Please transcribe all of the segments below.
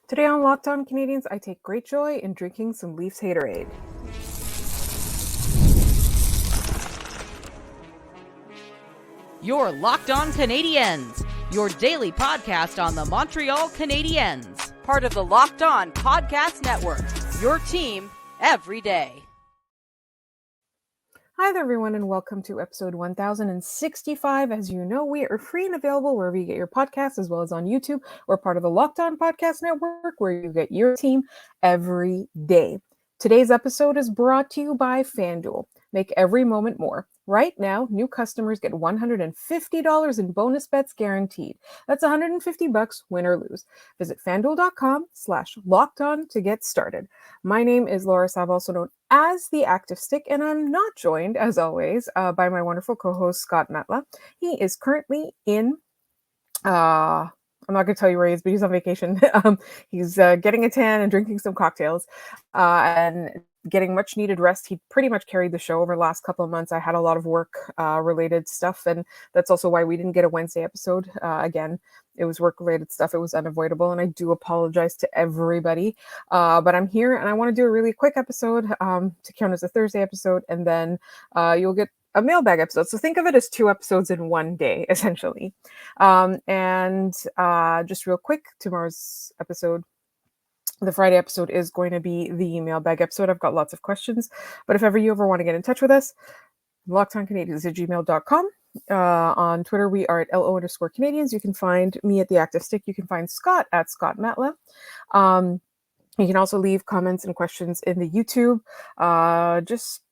Today on Locked On Canadiens, I take great joy in drinking some Leafs Haterade. You're Locked On Canadiens, your daily podcast on the Montreal Canadiens, part of the Locked On Podcast Network, your team every day. Hi there, everyone, and welcome to episode 1065. As you know, we are free and available wherever you get your podcasts, as well as on YouTube. We're part of the Locked On Podcast Network, where you get your team every day. Today's episode is brought to you by FanDuel. Make every moment more. Right now, new customers get $150 in bonus bets guaranteed. That's $150, win or lose. Visit FanDuel.com/lockedon to get started. My name is Laura Sav, also known as the Active Stick, and I'm not joined, as always, by my wonderful co-host, Scott Matla. He is currently in... I'm not going to tell you where he is, but he's on vacation. He's getting a tan and drinking some cocktails and getting much needed rest. He pretty much carried the show over the last couple of months. I had a lot of work related stuff, and that's also why we didn't get a Wednesday episode. Again, it was work related stuff. It was unavoidable, and I do apologize to everybody. But I'm here, and I want to do a really quick episode to count as a Thursday episode, and then you'll get a mailbag episode. So think of it as 2 episodes in one day, essentially. And just real quick, tomorrow's episode, the Friday episode, is going to be the mailbag episode. I've got lots of questions, but if ever you ever want to get in touch with us, lockedoncanadiens@gmail.com. On Twitter, we are at LO_Canadiens. You can find me at The Active Stick. You can find Scott at Scott Matla. You can also leave comments and questions in the YouTube. Just,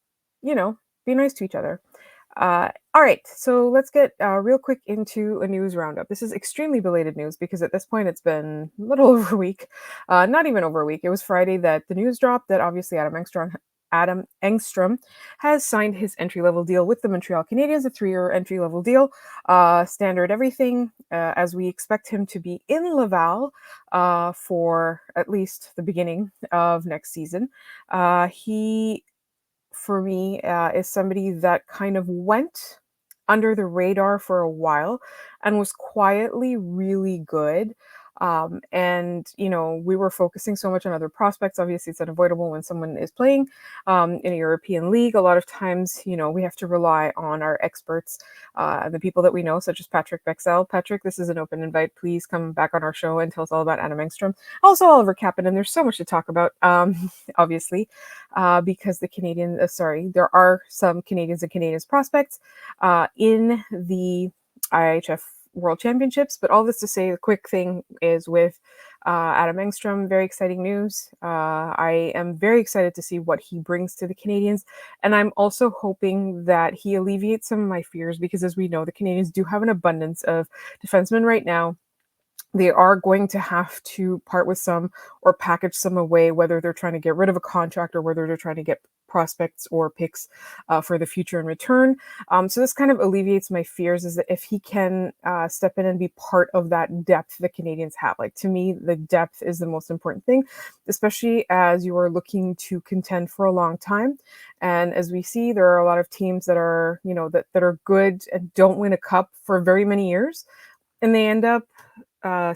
be nice to each other. All right, so let's get real quick into a news roundup. This is extremely belated news because at this point it's been a little over a week, not even over a week. It was Friday that the news dropped that obviously Adam Engstrom has signed his entry-level deal with the Montreal Canadiens, a 3-year entry-level deal, standard everything, as we expect him to be in Laval for at least the beginning of next season. He, for me, is somebody that kind of went under the radar for a while and was quietly really good. And, we were focusing so much on other prospects. Obviously, it's unavoidable when someone is playing in a European league. A lot of times, we have to rely on our experts, the people that we know, such as Patrick Bexell. Patrick, this is an open invite. Please come back on our show and tell us all about Adam Engstrom. Also, Oliver Kapanen. And there's so much to talk about, obviously, because there are some Canadians and Canadians prospects in the IIHF World Championships. But all this to say, the quick thing is with Adam Engstrom, very exciting news. I am very excited to see what he brings to the Canadiens. And I'm also hoping that he alleviates some of my fears because, as we know, the Canadiens do have an abundance of defensemen right now. They are going to have to part with some or package some away, whether they're trying to get rid of a contract or whether they're trying to get prospects or picks for the future in return. So this kind of alleviates my fears, is that if he can step in and be part of that depth the Canadiens have. Like, to me, the depth is the most important thing, especially as you are looking to contend for a long time. And as we see, there are a lot of teams that are, that are good and don't win a cup for very many years. And they end up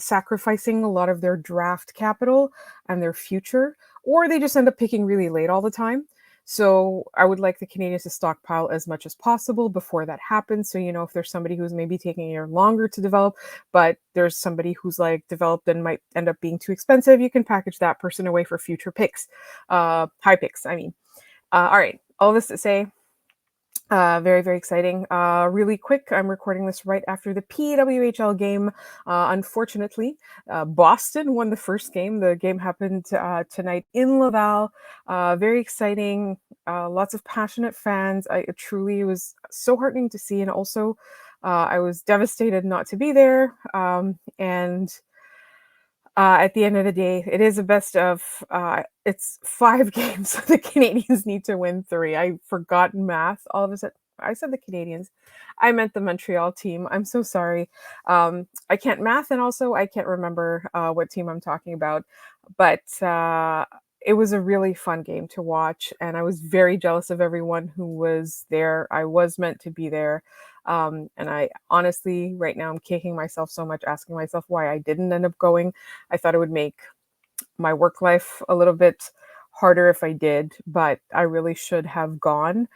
sacrificing a lot of their draft capital and their future, or they just end up picking really late all the time. So I would like the Canadiens to stockpile as much as possible before that happens. So, if there's somebody who's maybe taking a year longer to develop, but there's somebody who's developed and might end up being too expensive, you can package that person away for future picks, high picks, I mean. All right, all this to say, very, very exciting. Really quick, I'm recording this right after the PWHL game. Unfortunately, Boston won the first game. The game happened tonight in Laval. Very exciting. Lots of passionate fans. It was so heartening to see. And also, I was devastated not to be there. At the end of the day, it is a best of. It's 5 games, so the Canadiens need to win 3. I forgot math all of a sudden. I said the Canadiens. I meant the Montreal team. I'm so sorry. I can't math, and also I can't remember what team I'm talking about. But it was a really fun game to watch, and I was very jealous of everyone who was there. I was meant to be there. And I honestly, right now, I'm kicking myself so much, asking myself why I didn't end up going. I thought it would make my work life a little bit harder if I did, but I really should have gone.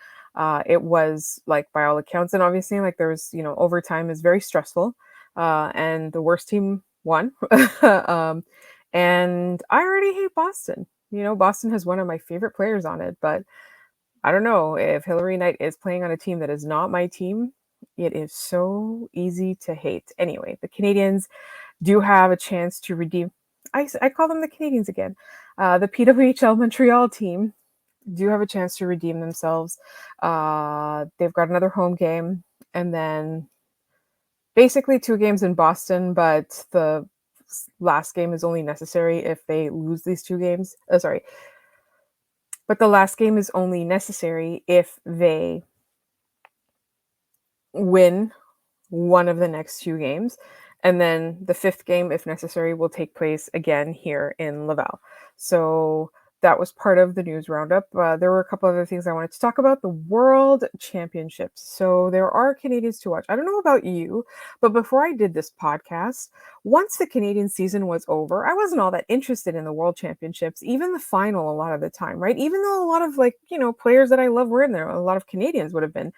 It was like by all accounts, and obviously, like there's overtime is very stressful, and the worst team won. um, and I already hate Boston. Boston has one of my favorite players on it, but I don't know if Hillary Knight is playing on a team that is not my team. It is so easy to hate. Anyway, the Canadiens do have a chance to redeem. I call them the Canadiens again. The PWHL Montreal team do have a chance to redeem themselves. They've got another home game, and then basically 2 games in Boston, but the last game is only necessary if they lose these 2 games. Sorry. But the last game is only necessary if they win one of the next 2 games. And then the 5th game, if necessary, will take place again here in Laval. So that was part of the news roundup. There were a couple other things I wanted to talk about. The World Championships. So there are Canadians to watch. I don't know about you, but before I did this podcast, once the Canadian season was over, I wasn't all that interested in the World Championships, even the final a lot of the time, right? Even though a lot of players that I love were in there, a lot of Canadians would have been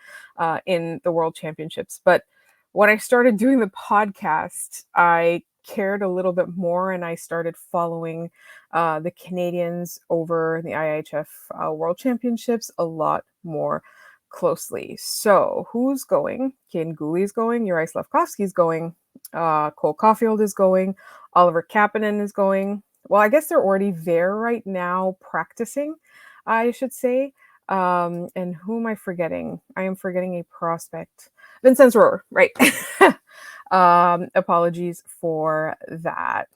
in the World Championships. But when I started doing the podcast, I cared a little bit more, and I started following the Canadians over the IIHF World Championships a lot more closely. So who's going? Caden Gooley's going, Uri Slafkovsky's going, Cole Caulfield is going, Oliver Kapanen is going. Well, I guess they're already there right now practicing, I should say. And who am I forgetting? I am forgetting a prospect. Vincenz Rohrer, right. Apologies for that.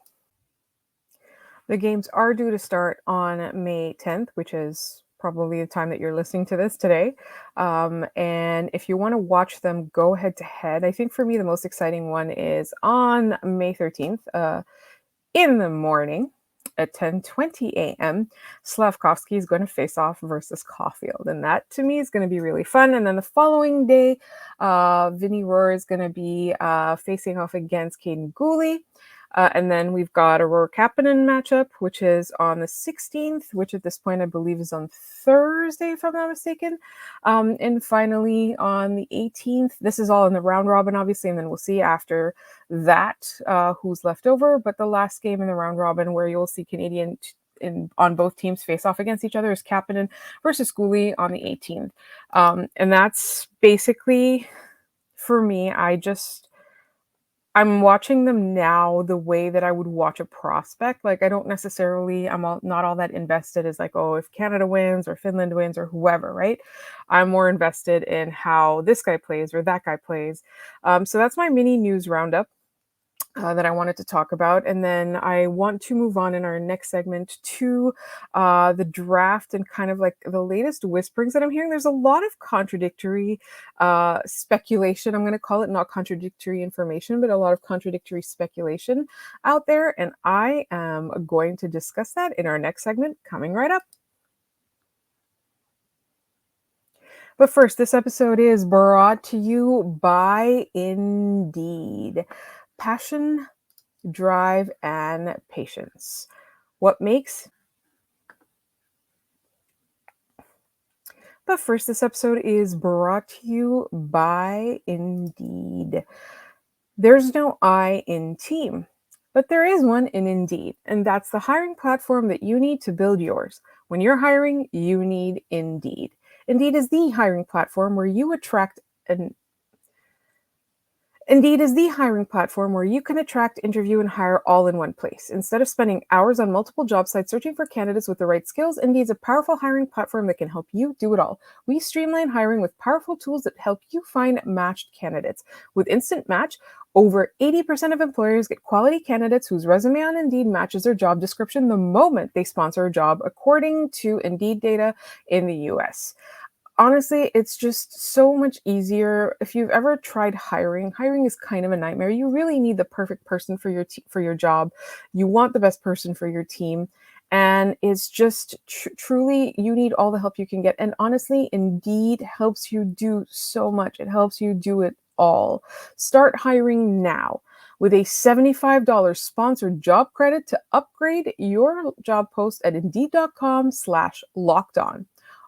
The games are due to start on May 10th, which is probably the time that you're listening to this today. And if you want to watch them go head to head, I think for me the most exciting one is on May 13th in the morning. At 10:20 a.m., Slafkovsky is going to face off versus Caulfield, and that to me is going to be really fun. And then the following day, Vinny Rohr is going to be facing off against Caden Gooley. And then we've got a Rohr Kapanen matchup, which is on the 16th, which at this point I believe is on Thursday, if I'm not mistaken. And finally on the 18th, this is all in the round robin, obviously, and then we'll see after that who's left over. But the last game in the round robin where you'll see Canadian on both teams face off against each other is Kapanen versus Gooley on the 18th. And that's basically, for me, I'm watching them now the way that I would watch a prospect. Like, I don't necessarily, not all that invested as like, oh, if Canada wins or Finland wins or whoever, right? I'm more invested in how this guy plays or that guy plays. So that's my mini news roundup that I wanted to talk about. And then I want to move on in our next segment to the draft and kind of like the latest whisperings that I'm hearing. There's a lot of contradictory speculation, I'm going to call it, not contradictory information, but a lot of contradictory speculation out there. And I am going to discuss that in our next segment coming right up. But first, this episode is brought to you by Indeed. Passion, drive, and patience. What makes... But first, this episode is brought to you by Indeed. There's no I in team, but there is one in Indeed, and that's the hiring platform that you need to build yours. When you're hiring, you need Indeed. Indeed is the hiring platform where you attract Indeed is the hiring platform where you can attract, interview, and hire all in one place. Instead of spending hours on multiple job sites searching for candidates with the right skills, Indeed's a powerful hiring platform that can help you do it all. We streamline hiring with powerful tools that help you find matched candidates. With Instant Match, over 80% of employers get quality candidates whose resume on Indeed matches their job description the moment they sponsor a job, according to Indeed data in the US. Honestly, it's just so much easier. If you've ever tried hiring is kind of a nightmare. You really need the perfect person for your job. You want the best person for your team. And it's just truly, you need all the help you can get. And honestly, Indeed helps you do so much. It helps you do it all. Start hiring now. with a $75 sponsored job credit to upgrade your job post at Indeed.com/lockedon.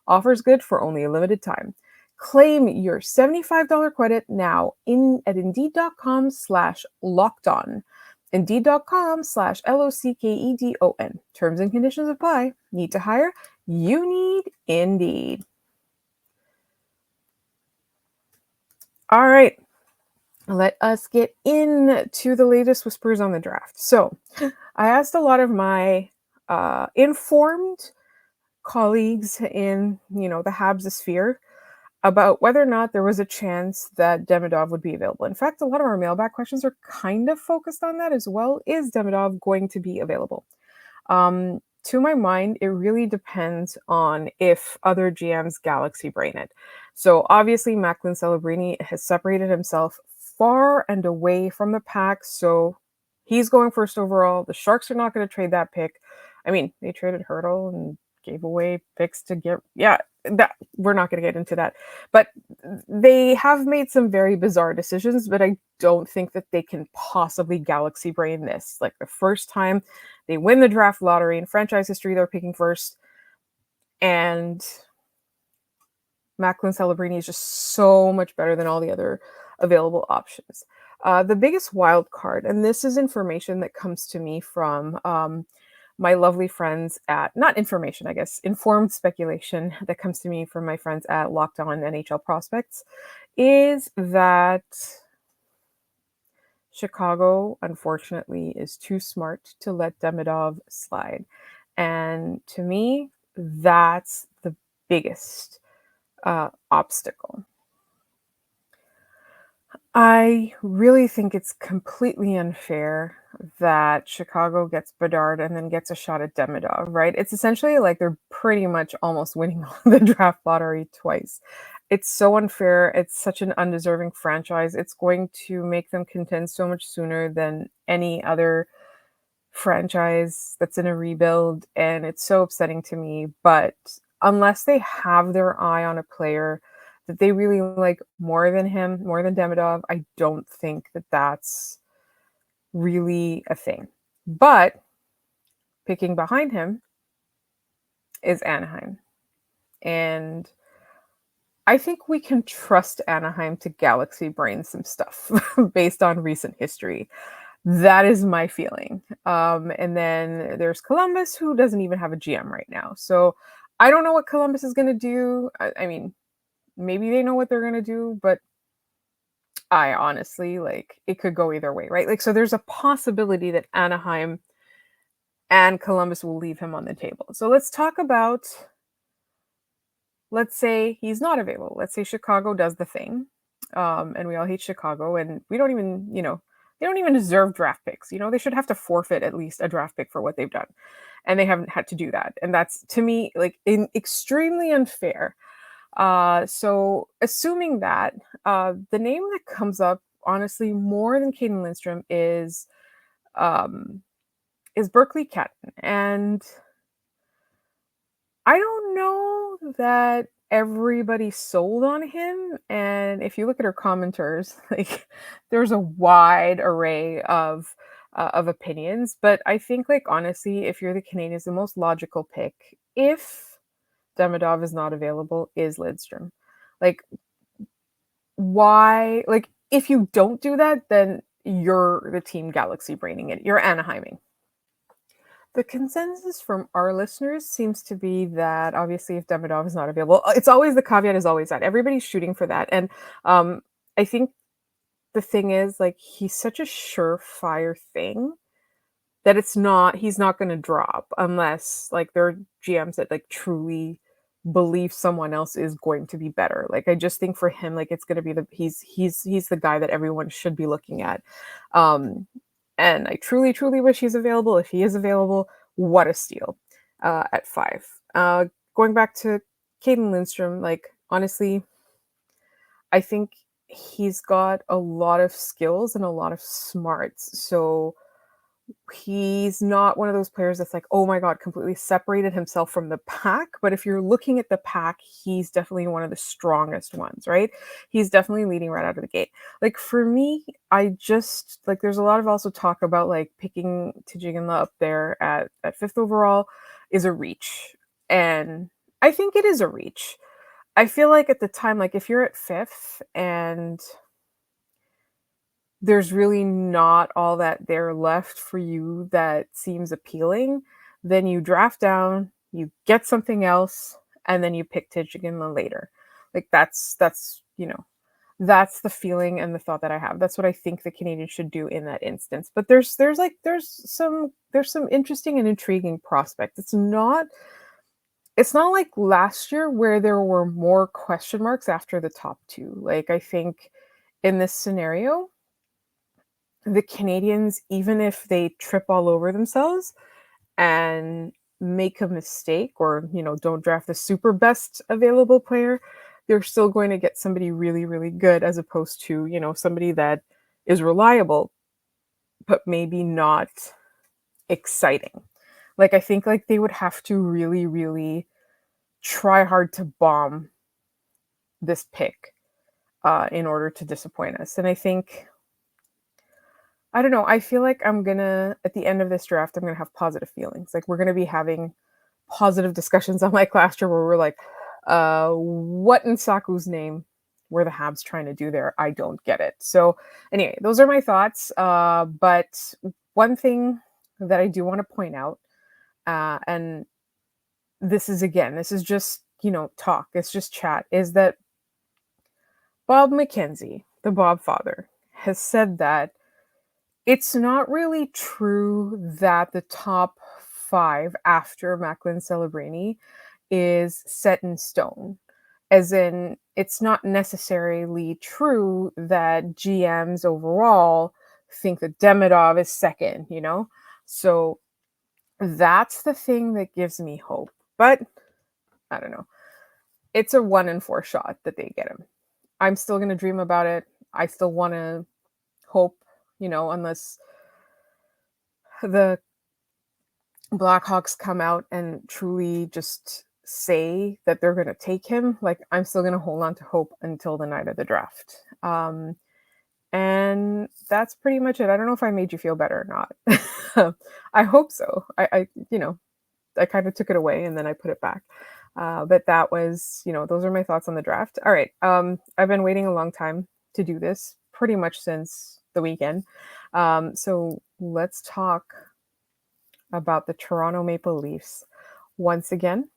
Offers good for only a limited time. Claim your $75 credit now at Indeed.com/lockedon. Indeed.com/LOCKEDON. Terms and conditions apply. Need to hire? You need Indeed. All right. Let us get into the latest whispers on the draft. So I asked a lot of my informed colleagues in, the Habs sphere about whether or not there was a chance that Demidov would be available. In fact, a lot of our mailbag questions are kind of focused on that as well. Is Demidov going to be available? To my mind, it really depends on if other GMs galaxy brain it. So obviously, Macklin Celebrini has separated himself far and away from the pack, so he's going first overall. The Sharks are not going to trade that pick. I mean, they traded Hurdle and gave away picks to get, that we're not going to get into that. But they have made some very bizarre decisions, but I don't think that they can possibly galaxy brain this. Like the first time they win the draft lottery in franchise history, they're picking first. And Macklin Celebrini is just so much better than all the other available options. The biggest wild card, and this is information that comes to me from my lovely friends at, not information, I guess, informed speculation that comes to me from my friends at Locked On NHL Prospects, is that Chicago, unfortunately, is too smart to let Demidov slide. And to me, that's the biggest obstacle. I really think it's completely unfair that Chicago gets Bedard and then gets a shot at Demidov, right? It's essentially like they're pretty much almost winning the draft lottery twice. It's so unfair. It's such an undeserving franchise. It's going to make them contend so much sooner than any other franchise that's in a rebuild, and it's so upsetting to me. But unless they have their eye on a player that they really like more than him, more than Demidov, I don't think that that's really a thing. But picking behind him is Anaheim. And I think we can trust Anaheim to galaxy brain some stuff based on recent history. That is my feeling. And then there's Columbus, who doesn't even have a GM right now. So I don't know what Columbus is going to do. I mean, maybe they know what they're going to do, but I honestly, it could go either way, right? So there's a possibility that Anaheim and Columbus will leave him on the table. So let's talk about, let's say he's not available. Let's say Chicago does the thing, and we all hate Chicago, and we don't even, they don't even deserve draft picks. They should have to forfeit at least a draft pick for what they've done. And they haven't had to do that. And that's, to me, extremely unfair. So assuming that, the name that comes up, honestly, more than Caden Lindstrom is Berkeley Catton. And I don't know that everybody sold on him. And if you look at her commenters, there's a wide array of opinions. But I think, honestly, if you're the Canadiens, the most logical pick, if Demidov is not available, is Lidstrom. Why? If you don't do that, then you're the team galaxy braining it. You're Anaheiming. The consensus from our listeners seems to be that obviously if Demidov is not available, it's always, the caveat is always that everybody's shooting for that. And I think the thing is, he's such a surefire thing that he's not going to drop unless there are GMs that truly believe someone else is going to be better. I just think for him, it's going to be he's the guy that everyone should be looking at. And I truly, truly wish he's available. If he is available, what a steal at 5. Going back to Caden Lindstrom, honestly, I think he's got a lot of skills and a lot of smarts. So he's not one of those players that's like, oh my God, completely separated himself from the pack. But if you're looking at the pack, he's definitely one of the strongest ones, right? He's definitely leading right out of the gate. Like for me, I just like there's a lot of also talk about like picking Tijigala up there at fifth overall is a reach. And I think it is a reach. I feel like at the time, like if you're at fifth and there's really not all that there left for you that seems appealing, then you draft down, you get something else, and then you pick Tijigala later. Like that's that's the feeling and the thought that I have. That's what I think the Canadians should do in that instance. But there's some interesting and intriguing prospects. It's not like last year where there were more question marks after the top two. Like I think in this scenario, the Canadians, even if they trip all over themselves and make a mistake or, don't draft the super best available player, they're still going to get somebody really, really good as opposed to, somebody that is reliable, but maybe not exciting. Like, I think like they would have to really, really try hard to bomb this pick in order to disappoint us. And I don't know. I feel like at the end of this draft, I'm gonna have positive feelings. Like we're gonna be having positive discussions unlike last year where we're like, what in Saku's name were the Habs trying to do there? I don't get it. So anyway, those are my thoughts. But one thing that I do want to point out, and this is just, talk, it's just chat, is that Bob McKenzie, the Bob father, has said that it's not really true that the top five after Macklin Celebrini is set in stone. As in, it's not necessarily true that GMs overall think that Demidov is second, So that's the thing that gives me hope. But I don't know. It's a 1 in 4 shot that they get him. I'm still going to dream about it. I still want to hope, unless the Blackhawks come out and truly just say that they're going to take him, like I'm still going to hold on to hope until the night of the draft. And that's pretty much it. I don't know if I made you feel better or not. I hope so. I kind of took it away and then I put it back. But that was, those are my thoughts on the draft. All right. I've been waiting a long time to do this, pretty much since the weekend. So let's talk about the Toronto Maple Leafs once again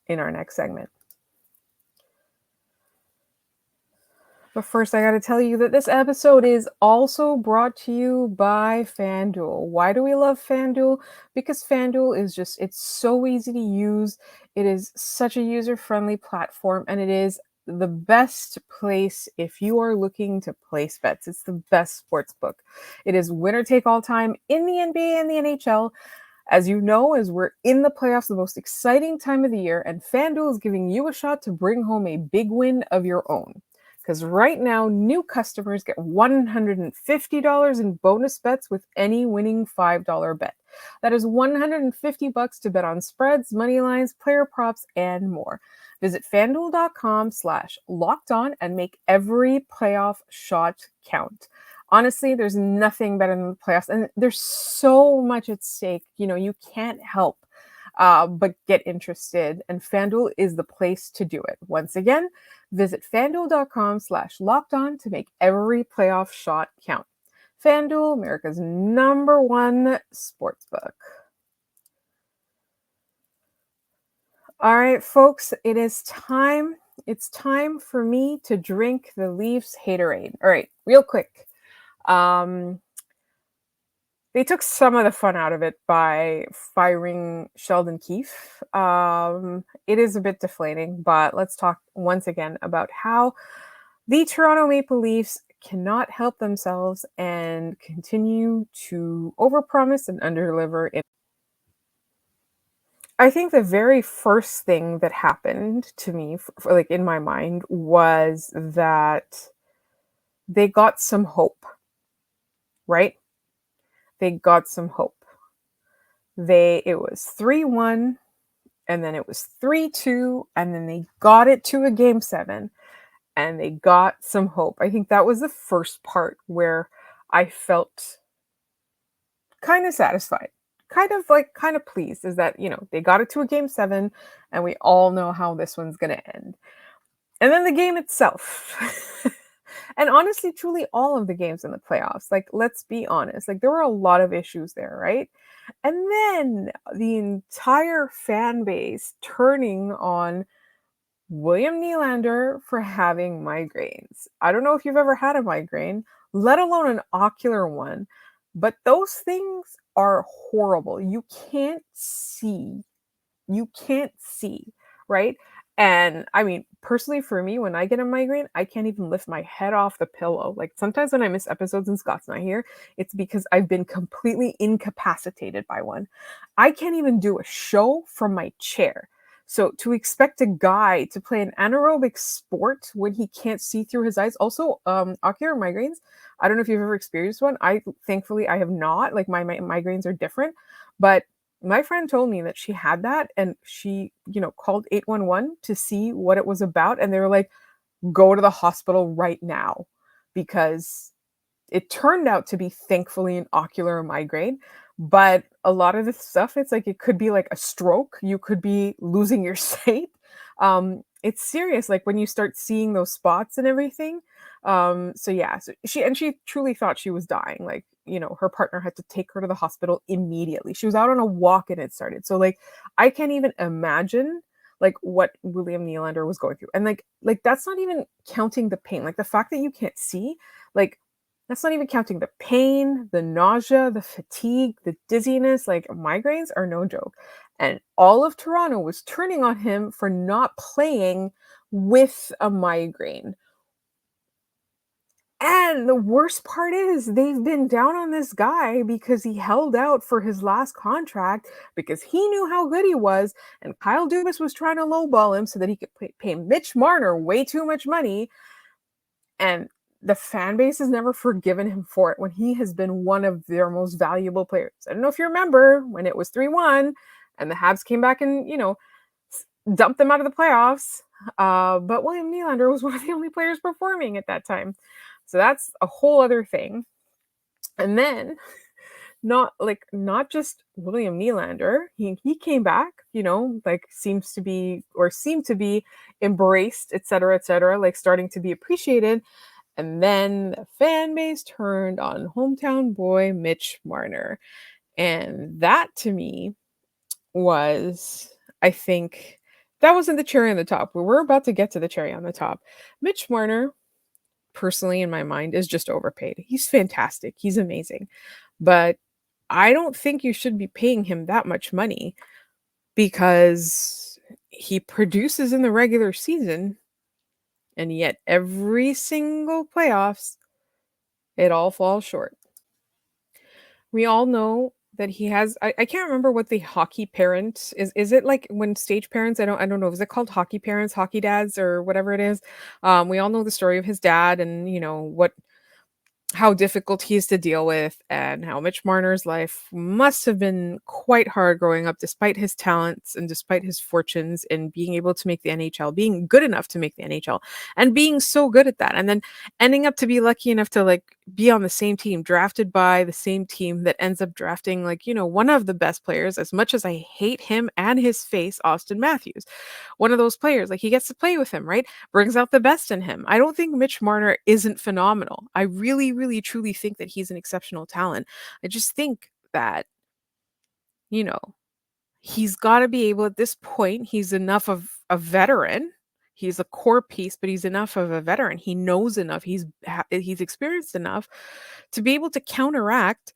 in our next segment. But first, I got to tell you that this episode is also brought to you by FanDuel. Why do we love FanDuel? Because FanDuel is it's so easy to use. It is such a user-friendly platform, and it is the best place if you are looking to place bets. It's the best sports book. It is winner take all time in the NBA and the NHL. As you know, as we're in the playoffs, the most exciting time of the year, and FanDuel is giving you a shot to bring home a big win of your own. Because right now, new customers get $150 in bonus bets with any winning $5 bet. That is $150 to bet on spreads, money lines, player props, and more. Visit FanDuel.com/lockedon and make every playoff shot count. Honestly, there's nothing better than the playoffs, and there's so much at stake. You can't help but get interested, and FanDuel is the place to do it. Once again, visit FanDuel.com/lockedon to make every playoff shot count. FanDuel, America's #1 sportsbook. All right, folks, it's time for me to drink the Leafs Haterade. All right, real quick. They took some of the fun out of it by firing Sheldon Keefe. It is a bit deflating, but let's talk once again about how the Toronto Maple Leafs cannot help themselves and continue to overpromise and underdeliver. I think the very first thing that happened to me, like in my mind, was that they got some hope, right? they got some hope. It was 3-1, and then it was 3-2, and then they got it to a game 7, and they got some hope. I think that was the first part where I felt kind of satisfied, kind of pleased, is that, they got it to a game 7, and we all know how this one's going to end. And then the game itself. And honestly, truly all of the games in the playoffs, like, let's be honest, like, there were a lot of issues there, right? And then the entire fan base turning on William Nylander for having migraines. I don't know if you've ever had a migraine, let alone an ocular one, but those things are horrible. You can't see. You can't see, right? And I mean, personally, for me, when I get a migraine, I can't even lift my head off the pillow. Like, sometimes when I miss episodes and Scott's not here, it's because I've been completely incapacitated by one. I can't even do a show from my chair. So to expect a guy to play an anaerobic sport when he can't see through his eyes, also ocular migraines. I don't know if you've ever experienced one. Thankfully I have not. Like, my migraines are different, but my friend told me that she had that, and she, called 811 to see what it was about, and they were like, go to the hospital right now, because it turned out to be, thankfully, an ocular migraine. But a lot of the stuff, it's like, it could be like a stroke, you could be losing your sight. It's serious, like, when you start seeing those spots and everything. So yeah, so she truly thought she was dying. Like, her partner had to take her to the hospital immediately. She was out on a walk and it started. So, like, I can't even imagine, like, what William Nylander was going through. And like that's not even counting the pain. Like, the fact that you can't see, like, that's not even counting the pain, the nausea, the fatigue, the dizziness. Like, migraines are no joke. And all of Toronto was turning on him for not playing with a migraine. And the worst part is, they've been down on this guy because he held out for his last contract, because he knew how good he was, and Kyle Dubas was trying to lowball him so that he could pay Mitch Marner way too much money. And the fan base has never forgiven him for it when he has been one of their most valuable players. I don't know if you remember when it was 3-1 and the Habs came back and, dumped them out of the playoffs. But William Nylander was one of the only players performing at that time. So that's a whole other thing. And then not just William Nylander, he came back, like, seemed to be embraced, etc., like, starting to be appreciated. And then the fan base turned on hometown boy Mitch Marner. And that, to me, was, I think, that wasn't the cherry on the top. We're about to get to the cherry on the top. Mitch Marner, personally, in my mind, is just overpaid. He's fantastic. He's amazing. But I don't think you should be paying him that much money, because he produces in the regular season, and yet every single playoffs, it all falls short. We all know that he has, I can't remember what the hockey parent is. Is it like when stage parents? I don't know. Is it called hockey parents, hockey dads, or whatever it is? We all know the story of his dad, and how difficult he is to deal with, and how Mitch Marner's life must have been quite hard growing up, despite his talents and despite his fortunes in being able to make the NHL, being good enough to make the NHL, and being so good at that, and then ending up to be lucky enough to, like, be on the same team, drafted by the same team that ends up drafting, like, one of the best players. As much as I hate him and his face, Austin Matthews, one of those players, like, he gets to play with him, right? Brings out the best in him. I don't think Mitch Marner isn't phenomenal. I really, really, truly think that he's an exceptional talent. I just think that, you know, he's got to be able, at this point, he's enough of a veteran. He's a core piece, but he's enough of a veteran. He knows enough. He's experienced enough to be able to counteract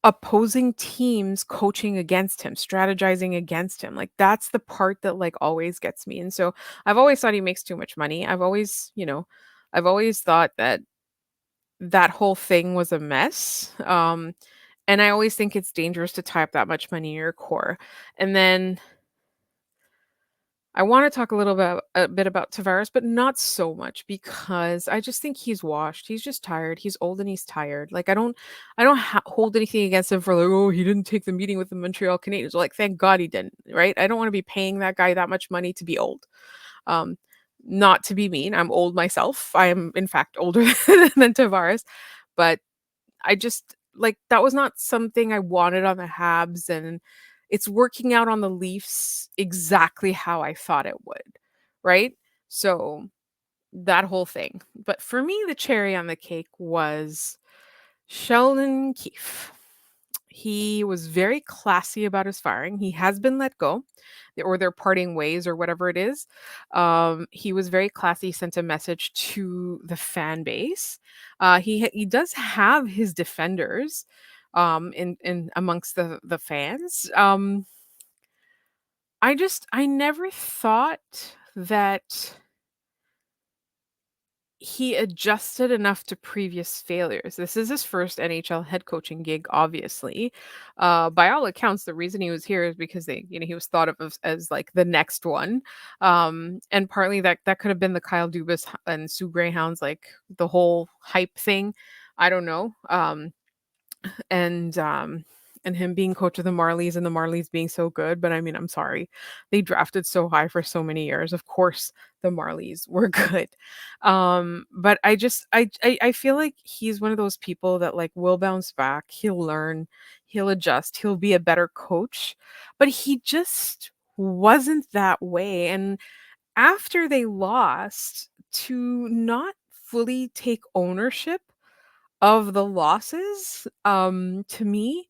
opposing teams coaching against him, strategizing against him. Like, that's the part that, like, always gets me. And so I've always thought he makes too much money. I've always thought that whole thing was a mess. And I always think it's dangerous to tie up that much money in your core. And then I want to talk a bit about Tavares, but not so much because I just think he's washed. He's just tired. He's old and he's tired. Like I don't hold anything against him for like, oh, he didn't take the meeting with the Montreal Canadiens. Like, thank God he didn't. Right? I don't want to be paying that guy that much money to be old. Um, Not to be mean, I'm old myself. I am in fact older than Tavares, but I just like that was not something I wanted on the Habs, and it's working out on the Leafs exactly how I thought it would, right? So that whole thing. But for me, the cherry on the cake was Sheldon Keefe. He was very classy about his firing. He has been let go, or they're parting ways, or whatever it is. He was very classy. Sent a message to the fan base. He does have his defenders, in amongst the fans. I never thought that he adjusted enough to previous failures. This is his first NHL head coaching gig, obviously. By all accounts, the reason he was here is because he was thought of as like the next one. And partly that could have been the Kyle Dubas and Sue Greyhounds, like the whole hype thing. I don't know. And and him being coach of the Marlies and the Marlies being so good. But I mean, I'm sorry. They drafted so high for so many years. Of course the Marlies were good. But I feel like he's one of those people that like will bounce back, he'll learn, he'll adjust, he'll be a better coach. But he just wasn't that way. And after they lost, to not fully take ownership of the losses, to me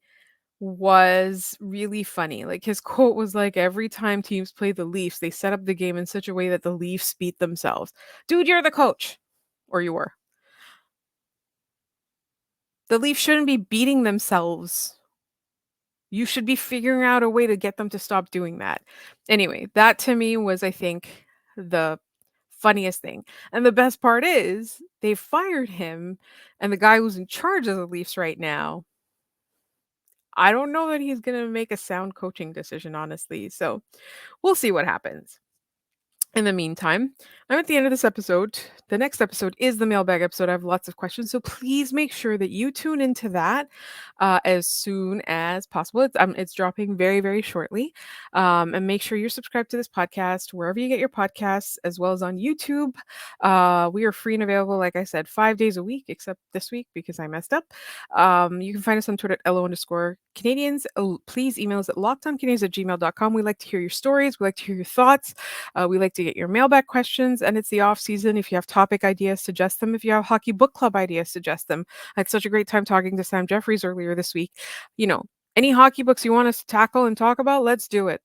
was really funny. Like his quote was like, "Every time teams play the Leafs, they set up the game in such a way that the Leafs beat themselves." Dude, you're the coach, or you were. The Leafs shouldn't be beating themselves. You should be figuring out a way to get them to stop doing that. Anyway, that to me was, I think, the funniest thing. And the best part is they fired him, and the guy who's in charge of the Leafs right now, I don't know that he's gonna make a sound coaching decision, honestly. So we'll see what happens. In the meantime, I'm at the end of this episode. The next episode is the mailbag episode. I have lots of questions, so please make sure that you tune into that as soon as possible. It's dropping very, very shortly. And make sure you're subscribed to this podcast wherever you get your podcasts, as well as on YouTube. We are free and available, like I said, 5 days a week, except this week because I messed up. You can find us on Twitter at LO_Canadians. Please email us at lockedoncanadians@gmail.com. We like to hear your stories. We like to hear your thoughts. We like to get your mailbag questions, and it's the off season. If you have topic ideas, suggest them. If you have hockey book club ideas, suggest them. I had such a great time talking to Sam Jeffries earlier this week. You know, any hockey books you want us to tackle and talk about, let's do it.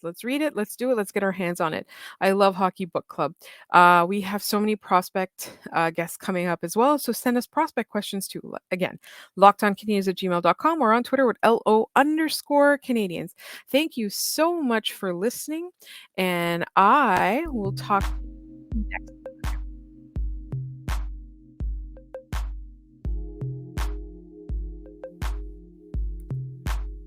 Let's read it. Let's do it. Let's get our hands on it. I love hockey book club. We have so many prospect guests coming up as well. So send us prospect questions too. Again, lockedoncanadians@gmail.com or on Twitter with LO_Canadians. Thank you so much for listening, and I will talk next